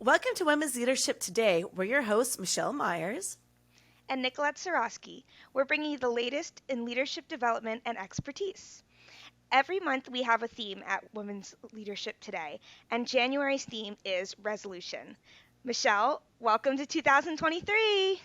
Welcome to Women's Leadership Today. We're your hosts, Michelle Myers and Nikolette Sarosky. We're bringing you the latest in leadership development and expertise. Every month we have a theme at Women's Leadership Today, and January's theme is resolution. Michelle, welcome to 2023.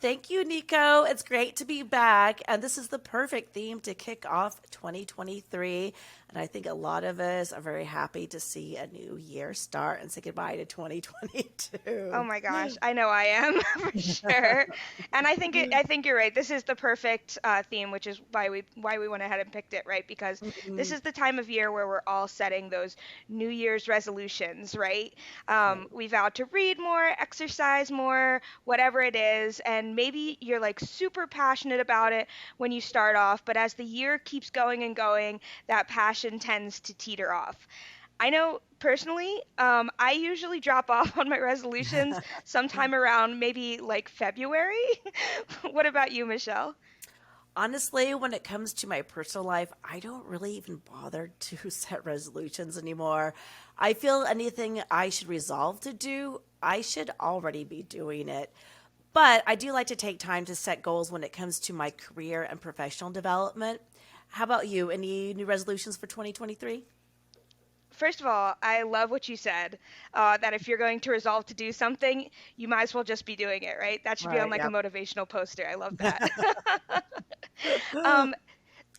Thank you, Nico. It's great to be back. And this is the perfect theme to kick off 2023. And I think a lot of us are very happy to see a new year start and say goodbye to 2022. Oh my gosh, I know I am for sure. And I think you're right. This is the perfect theme, which is why we went ahead and picked it, right? Because this is the time of year where we're all setting those New Year's resolutions, right? We vowed to read more, exercise more, whatever it is, and maybe you're like super passionate about it when you start off, but as the year keeps going and going, that passion tends to teeter off. I know personally, I usually drop off on my resolutions sometime around maybe like February. What about you, Michelle? Honestly, when it comes to my personal life, I don't really even bother to set resolutions anymore. I feel anything I should resolve to do, I should already be doing it. But I do like to take time to set goals when it comes to my career and professional development. How about you? Any new resolutions for 2023? First of all, I love what you said, that if you're going to resolve to do something, you might as well just be doing it, right? That should be on Right, like a yep. motivational poster. I love that. um,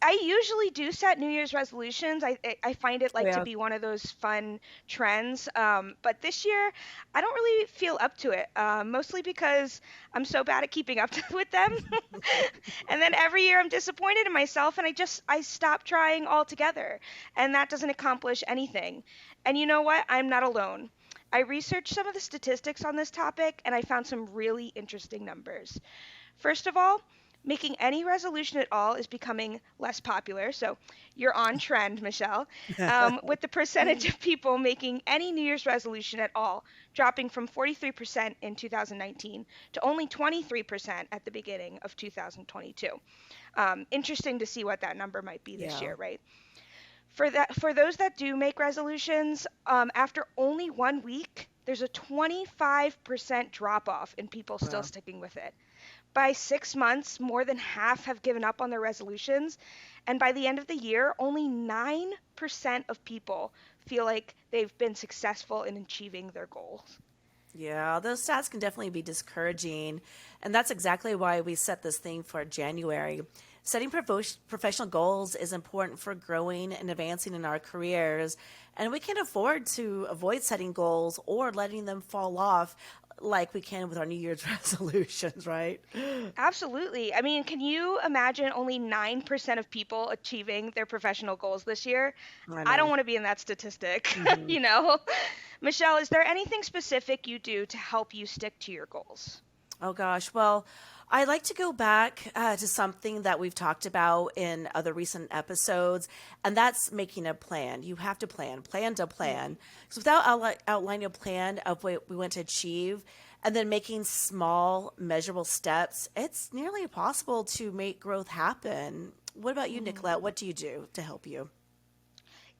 I usually do set New Year's resolutions. I find it like to Yeah. be one of those fun trends. But this year, I don't really feel up to it, mostly because I'm so bad at keeping up with them. And then every year I'm disappointed in myself and I stop trying altogether. And that doesn't accomplish anything. And you know what? I'm not alone. I researched some of the statistics on this topic and I found some really interesting numbers. First of all, making any resolution at all is becoming less popular. So you're on trend, Michelle, with the percentage of people making any New Year's resolution at all dropping from 43% in 2019 to only 23% at the beginning of 2022. Interesting to see what that number might be this Yeah. year, right? For those that do make resolutions, after only 1 week, there's a 25% drop off in people still Wow. sticking with it. By 6 months, more than half have given up on their resolutions. And by the end of the year, only 9% of people feel like they've been successful in achieving their goals. Yeah, those stats can definitely be discouraging. And that's exactly why we set this theme for January. Setting professional goals is important for growing and advancing in our careers. And we can't afford to avoid setting goals or letting them fall off like we can with our New Year's resolutions, right? Absolutely. I mean, can you imagine only 9% of people achieving their professional goals this year? I I don't know. want to be in that statistic, Mhm. you know? Michelle, is there anything specific you do to help you stick to your goals? Oh gosh. Well, I like to go back to something that we've talked about in other recent episodes, and that's making a plan. You have to plan to plan. Because without outlining a plan of what we want to achieve, and then making small, measurable steps, it's nearly impossible to make growth happen. What about you, Mhm. Nicolette? What do you do to help you?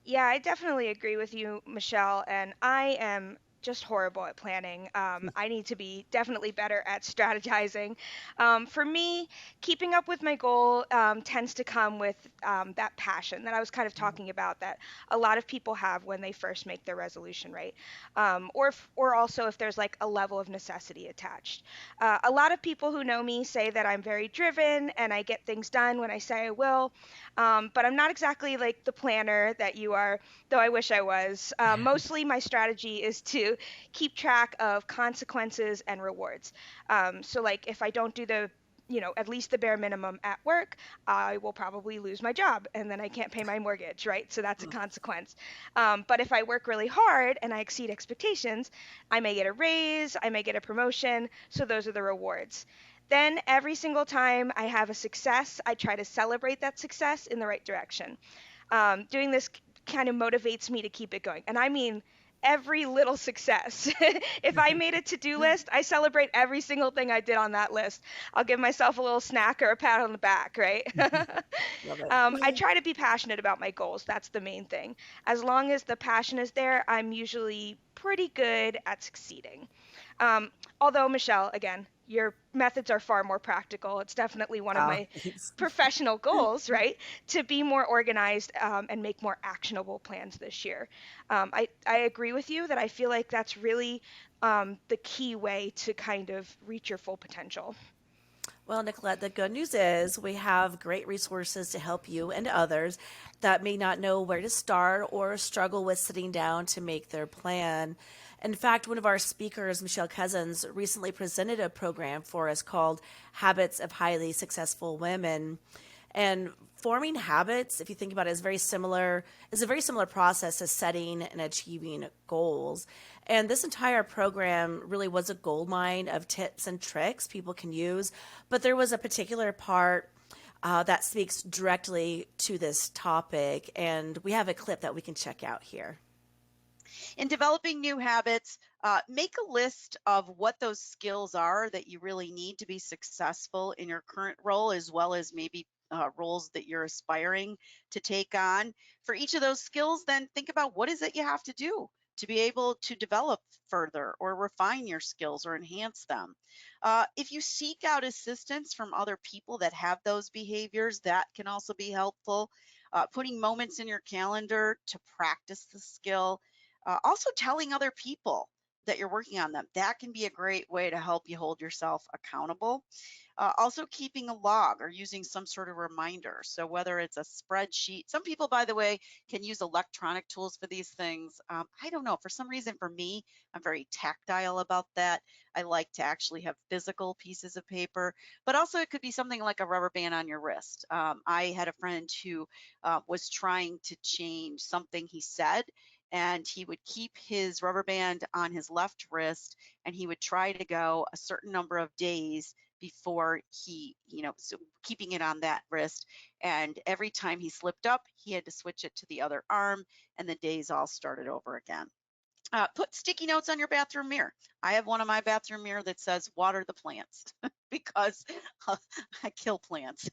Yeah, I definitely agree with you, Michelle, and I am just horrible at planning. I need to be definitely better at strategizing. For me, keeping up with my goal tends to come with that passion that I was kind of talking about that a lot of people have when they first make their resolution, right? Or also if there's like a level of necessity attached. A lot of people who know me say that I'm very driven and I get things done when I say I will. But I'm not exactly like the planner that you are, though I wish I was. Mostly my strategy is to keep track of consequences and rewards. So, like, if I don't do at least the bare minimum at work, I will probably lose my job and then I can't pay my mortgage, right? So that's a consequence. But if I work really hard and I exceed expectations, I may get a raise, I may get a promotion. So those are the rewards. Then every single time I have a success, I try to celebrate that success in the right direction. Doing this kind of motivates me to keep it going. And I mean, every little success. If I made a to-do list, I celebrate every single thing I did on that list. I'll give myself a little snack or a pat on the back, right? Love it. I try to be passionate about my goals. That's the main thing. As long as the passion is there, I'm usually pretty good at succeeding. Um, Although, Michelle, again, your methods are far more practical. It's definitely one of Oh, my thanks. professional goals, right? To be more organized and make more actionable plans this year. I agree with you that I feel like that's really the key way to kind of reach your full potential. Well, Nicolette, the good news is we have great resources to help you and others that may not know where to start or struggle with sitting down to make their plan. In fact, one of our speakers, Michelle Cousins, recently presented a program for us called Habits of Highly Successful Women. And forming habits, if you think about it, is a very similar process as setting and achieving goals. And this entire program really was a gold mine of tips and tricks people can use. But there was a particular part that speaks directly to this topic. And we have a clip that we can check out here. In developing new habits, make a list of what those skills are that you really need to be successful in your current role, as well as maybe roles that you're aspiring to take on. For each of those skills, then think about what is it you have to do to be able to develop further or refine your skills or enhance them. If you seek out assistance from other people that have those behaviors, that can also be helpful. Putting moments in your calendar to practice the skill, also telling other people that you're working on them. That can be a great way to help you hold yourself accountable. Also keeping a log or using some sort of reminder. So whether it's a spreadsheet, some people, by the way, can use electronic tools for these things. I don't know, for some reason for me, I'm very tactile about that. I like to actually have physical pieces of paper, but also it could be something like a rubber band on your wrist. I had a friend who was trying to change something he said, and he would keep his rubber band on his left wrist, and he would try to go a certain number of days before he, so keeping it on that wrist. And every time he slipped up, he had to switch it to the other arm, and the days all started over again. Put sticky notes on your bathroom mirror. I have one on my bathroom mirror that says water the plants because I kill plants.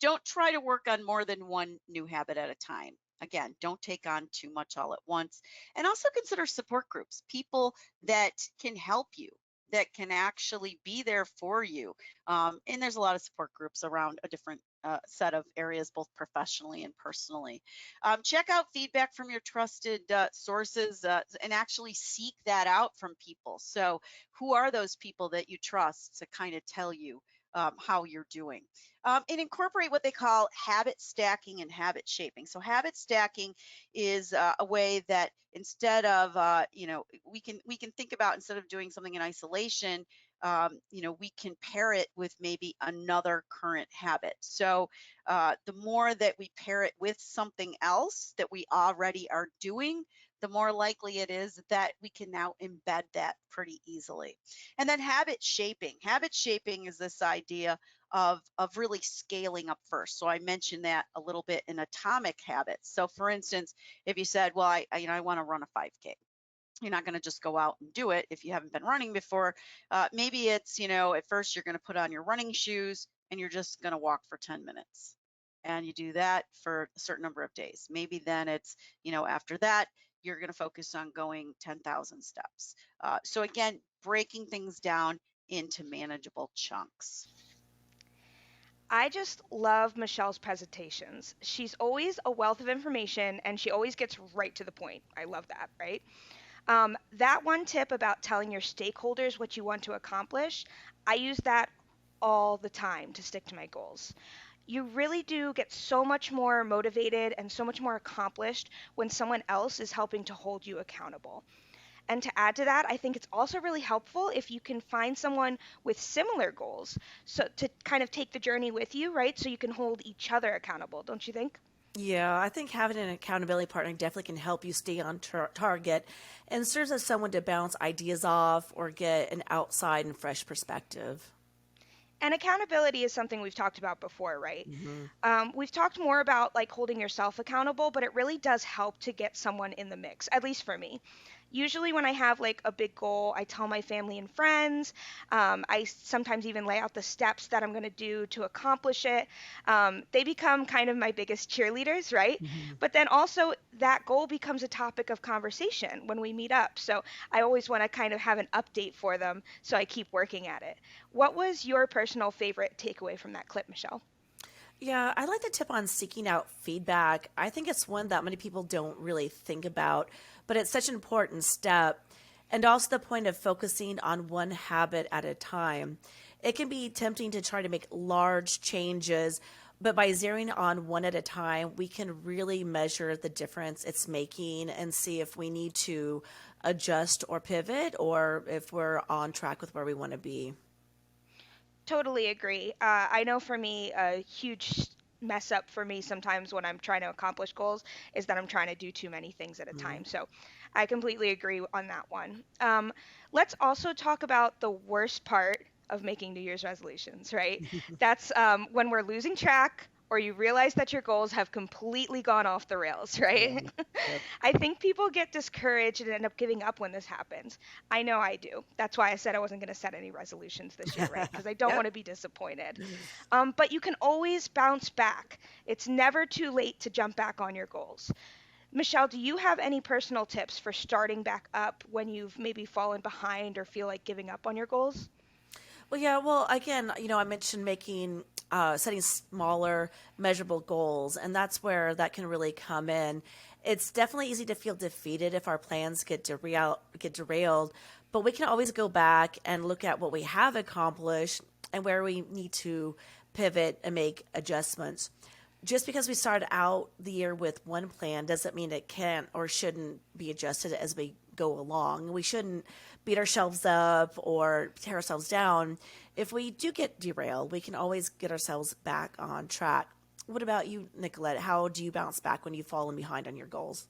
Don't try to work on more than one new habit at a time. Again, don't take on too much all at once. And also consider support groups, people that can help you, that can actually be there for you. And there's a lot of support groups around a different set of areas, both professionally and personally. Check out feedback from your trusted sources and actually seek that out from people. So who are those people that you trust to kind of tell you how you're doing? And incorporate what they call habit stacking and habit shaping. So habit stacking is a way that instead of we can think about, instead of doing something in isolation, we can pair it with maybe another current habit. So the more that we pair it with something else that we already are doing, the more likely it is that we can now embed that pretty easily. And then habit shaping. Habit shaping is this idea of really scaling up first. So I mentioned that a little bit in atomic habits. So for instance, if you said, well, I want to run a 5K. You're not going to just go out and do it if you haven't been running before. Maybe it's, at first you're going to put on your running shoes and you're just going to walk for 10 minutes. And you do that for a certain number of days. Maybe then it's, after that, you're going to focus on going 10,000 steps. So again, breaking things down into manageable chunks. I just love Michelle's presentations. She's always a wealth of information and she always gets right to the point. I love that, right? That one tip about telling your stakeholders what you want to accomplish, I use that all the time to stick to my goals. You really do get so much more motivated and so much more accomplished when someone else is helping to hold you accountable. And to add to that, I think it's also really helpful if you can find someone with similar goals, so to kind of take the journey with you, right? So you can hold each other accountable, don't you think? Yeah, I think having an accountability partner definitely can help you stay on target and serves as someone to bounce ideas off or get an outside and fresh perspective. And accountability is something we've talked about before, right? Hmm. We've talked more about like holding yourself accountable, but it really does help to get someone in the mix, at least for me. Usually, when I have like a big goal, I tell my family and friends. I sometimes even lay out the steps that I'm going to do to accomplish it. They become kind of my biggest cheerleaders, right? Hmm. But then also, that goal becomes a topic of conversation when we meet up. So I always want to kind of have an update for them so I keep working at it. What was your personal favorite takeaway from that clip, Michelle? Yeah, I like the tip on seeking out feedback. I think it's one that many people don't really think about, but it's such an important step. And also the point of focusing on one habit at a time. It can be tempting to try to make large changes, but by zeroing on one at a time, we can really measure the difference it's making and see if we need to adjust or pivot or if we're on track with where we want to be. Totally agree. I know for me, a huge mess up for me sometimes when I'm trying to accomplish goals is that I'm trying to do too many things at a Mhm. time. So I completely agree on that one. Let's also talk about the worst part of making New Year's resolutions, right? That's when we're losing track or you realize that your goals have completely gone off the rails, Yeah. right? Yep. I think people get discouraged and end up giving up when this happens. I know I do. That's why I said I wasn't going to set any resolutions this year, right? Because I don't Yep. want to be disappointed. But you can always bounce back. It's never too late to jump back on your goals. Michelle, do you have any personal tips for starting back up when you've maybe fallen behind or feel like giving up on your goals? Well, yeah. Well, again, I mentioned setting smaller, measurable goals, and that's where that can really come in. It's definitely easy to feel defeated if our plans get derailed, but we can always go back and look at what we have accomplished and where we need to pivot and make adjustments. Just because we started out the year with one plan doesn't mean it can't or shouldn't be adjusted as we go along. We shouldn't beat ourselves up or tear ourselves down. If we do get derailed, we can always get ourselves back on track. What about you, Nicolette? How do you bounce back when you've fallen behind on your goals?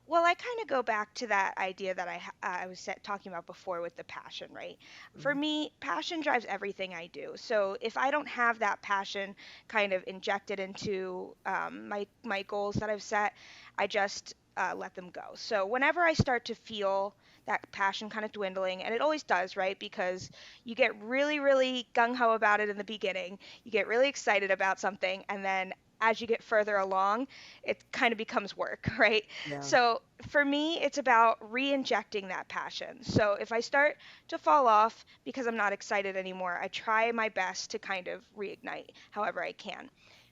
Well, I kind of go back to that idea that I was talking about before with the passion, right? For Mhm. me, passion drives everything I do. So if I don't have that passion kind of injected into my goals that I've set, I just let them go. So whenever I start to feel that passion kind of dwindling, and it always does, right? Because you get really, really gung ho about it in the beginning, you get really excited about something, and then as you get further along, it kind of becomes work, right? Yeah. So for me, it's about re injecting that passion. So if I start to fall off because I'm not excited anymore, I try my best to kind of reignite however I can.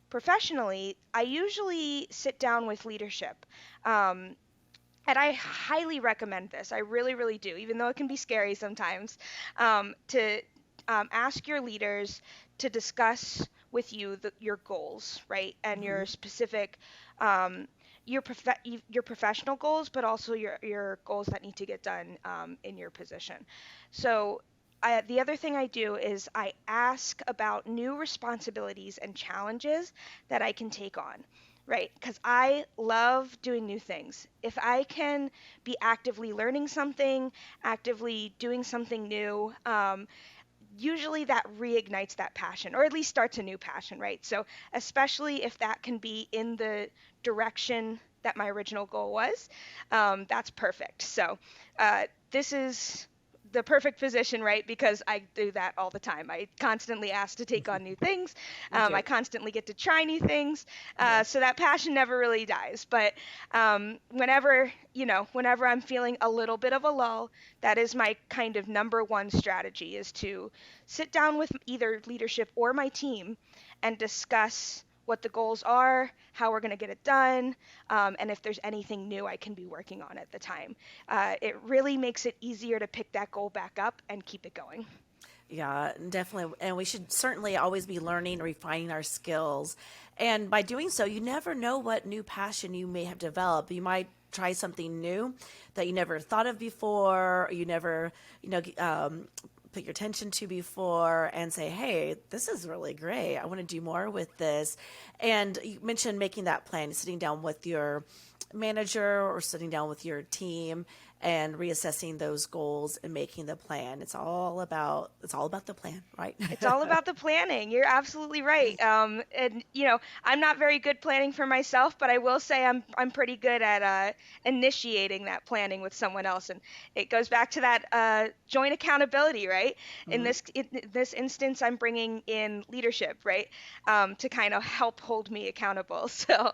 Professionally, I usually sit down with leadership. Um, and I highly recommend this. I really, really do, even though it can be scary sometimes, to ask your leaders to discuss with you your goals, right, and your Hmm. specific, um, your professional goals, but also your goals that need to get done in your position. So. The other thing I do is I ask about new responsibilities and challenges that I can take on, right? Because I love doing new things. If I can be actively learning something, actively doing something new, usually that reignites that passion or at least starts a new passion, right? So, especially if that can be in the direction that my original goal was, that's perfect. So, this is the perfect position, right? Because I do that all the time. I constantly ask to take on new things. Me too. I constantly get to try new things. Yeah. So that passion never really dies. But whenever I'm feeling a little bit of a lull, that is my kind of number one strategy is to sit down with either leadership or my team and discuss what the goals are, how we're going to get it done, and if there's anything new I can be working on at the time. It really makes it easier to pick that goal back up and keep it going. Yeah, definitely. And we should certainly always be learning and refining our skills. And by doing so, you never know what new passion you may have developed. You might try something new that you never thought of before, or you never, put your attention to before and say, hey, this is really great. I want to do more with this. And you mentioned making that plan, sitting down with your manager or sitting down with your team and reassessing those goals and making the plan. It's all about the plan, right? It's all about the planning. You're absolutely right. And I'm not very good planning for myself, but I will say I'm pretty good at initiating that planning with someone else. And it goes back to that joint accountability, right? Mhm. In this instance, I'm bringing in leadership, right, to kind of help hold me accountable. So,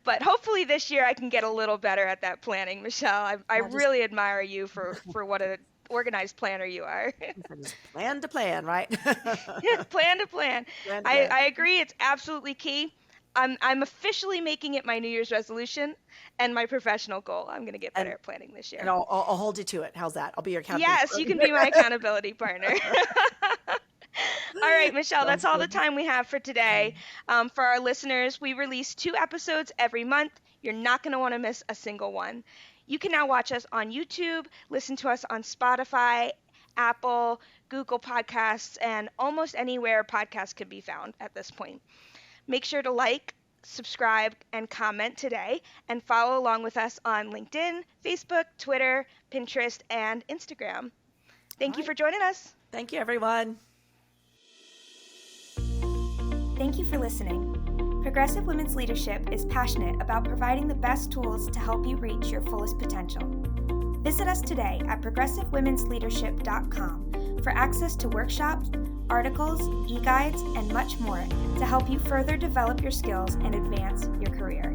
but hopefully this year I can get a little better at that planning, Michelle. I Yeah, just really admire you for what a organized planner you are. just plan to plan, right? Plan to plan. Plan to plan. I agree. It's absolutely key. I'm officially making it my New Year's resolution and my professional goal. I'm going to get better And at planning this and year. I'll hold you to it. How's that? I'll be your accountability Yes, you can be my partner. accountability partner. All right, Michelle, that's Sounds all the good. time we have for today. For our listeners, we release 2 episodes every month. You're not going to want to miss a single one. You can now watch us on YouTube, listen to us on Spotify, Apple, Google Podcasts, and almost anywhere podcasts can be found at this point. Make sure to like, subscribe, and comment today, and follow along with us on LinkedIn, Facebook, Twitter, Pinterest, and Instagram. All Thank you right. for joining us. Thank you, everyone. Thank you for listening. Progressive Women's Leadership is passionate about providing the best tools to help you reach your fullest potential. Visit us today at progressivewomensleadership.com for access to workshops, articles, e-guides, and much more to help you further develop your skills and advance your career.